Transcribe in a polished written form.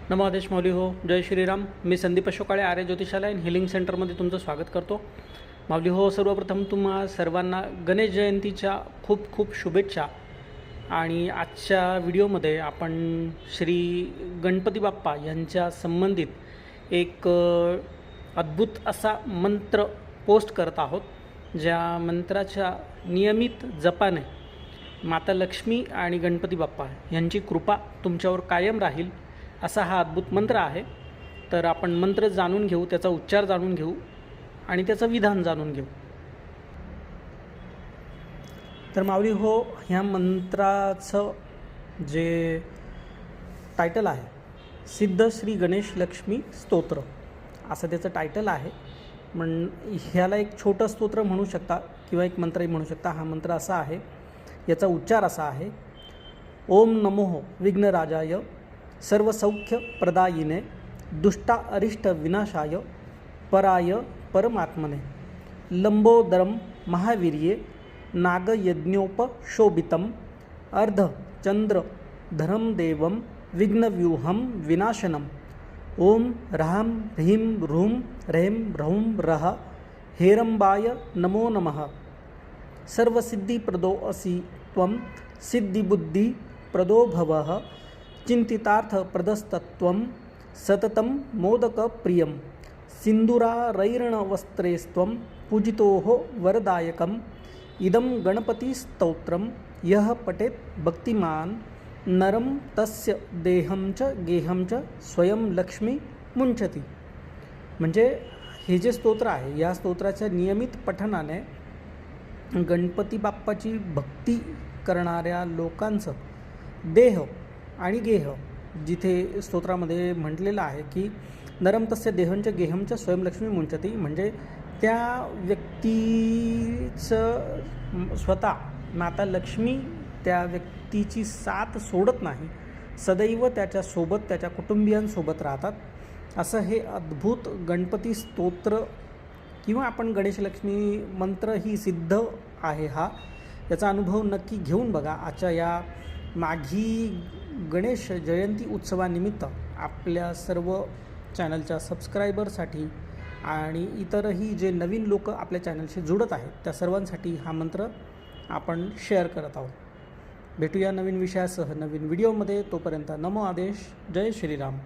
नमो आदेश मौली हो. जय श्रीराम. मी संदीप अशोकाळे आर्य ज्योतिषालय and healing सेंटरमध्ये तुमचं स्वागत करतो. माऊली हो, सर्वप्रथम तुम्हा सर्वांना गणेश जयंतीच्या खूप खूप शुभेच्छा. आणि आजच्या व्हिडिओमध्ये आपण श्री गणपती बाप्पा यांच्या संबंधित एक अद्भुत असा मंत्र पोस्ट करत आहोत, ज्या मंत्राच्या नियमित जपाने माता लक्ष्मी आणि गणपती बाप्पा यांची कृपा तुमच्यावर कायम राहील असा हा अद्भुत मंत्र आहे. तर आपण मंत्र जाणून घेऊ, त्याचा उच्चार जाणून घेऊ आणि त्याचं विधान जाणून घेऊ. तर माऊली हो, ह्या मंत्राचं जे टायटल आहे सिद्ध श्री गणेश लक्ष्मी स्तोत्र असं त्याचं टायटल आहे. ह्याला एक छोटं स्तोत्र म्हणू शकता किंवा एक मंत्रही म्हणू शकता. हा मंत्र असा आहे, याचा उच्चार असा आहे: ओम नमो विघ्नराजाय सर्वसौख्य प्रदायिने दुष्टा अरिष्ट विनाशाय पराय परमात्मने लंबोदरम महावीर्ये नागयज्ञोपशोभितम अर्धचंद्र धरम देवम विघ्नव्यूहम विनाशनम ओम ह्रां ह्रीं ह्रूं ह्रैं ह्रौं ह्रः हेरंबाय नमो नमः. सर्वसिद्धिप्रदो असि त्वं सिद्धिबुद्धिप्रदो भवः चिन्तितार्थप्रदस्तत्वं सततं मोदकप्रियं सिन्दूरारैर्णवस्त्रेस्त्वं पूजितोः वरदायकम् इदं गणपतिस्तोत्रं यः पठेत् भक्तिमान् नरं तस्य देहं च गेहं च स्वयं लक्ष्मी मुंचती. म्हणजे हे जे स्तोत्र आहे, या स्तोत्राच्या नियमित पठनाने गणपती बाप्पाची भक्ती करणाऱ्या लोकांचं देह आणि गेह, जिथे स्तोत्रामध्ये म्हटलेलं आहे की नरम तस्य देहंच गेहंच स्वयंलक्ष्मी मुंचती, म्हणजे त्या व्यक्तीचं स्वतः माता लक्ष्मी त्या व्यक्तीची साथ सोडत नाही, सदैव त्याच्यासोबत त्याच्या कुटुंबियांसोबत राहतात. असं हे अद्भुत गणपती स्तोत्र किंवा आपण गणेश लक्ष्मी मंत्र ही सिद्ध आहे. याचा अनुभव नक्की घेऊन बघा. आजच्या या माघी गणेश जयंती उत्सवानिमित्त आपल्या सर्व चॅनलच्या सबस्क्रायबरसाठी आणि इतरही जे नवीन लोक आपल्या चॅनलशी जुळत आहेत त्या सर्वांसाठी हा मंत्र आपण शेअर करत आहोत. भेटूया नवीन विषयासह नवीन व्हिडिओमध्ये. तोपर्यंत नमो आदेश. जय श्रीराम.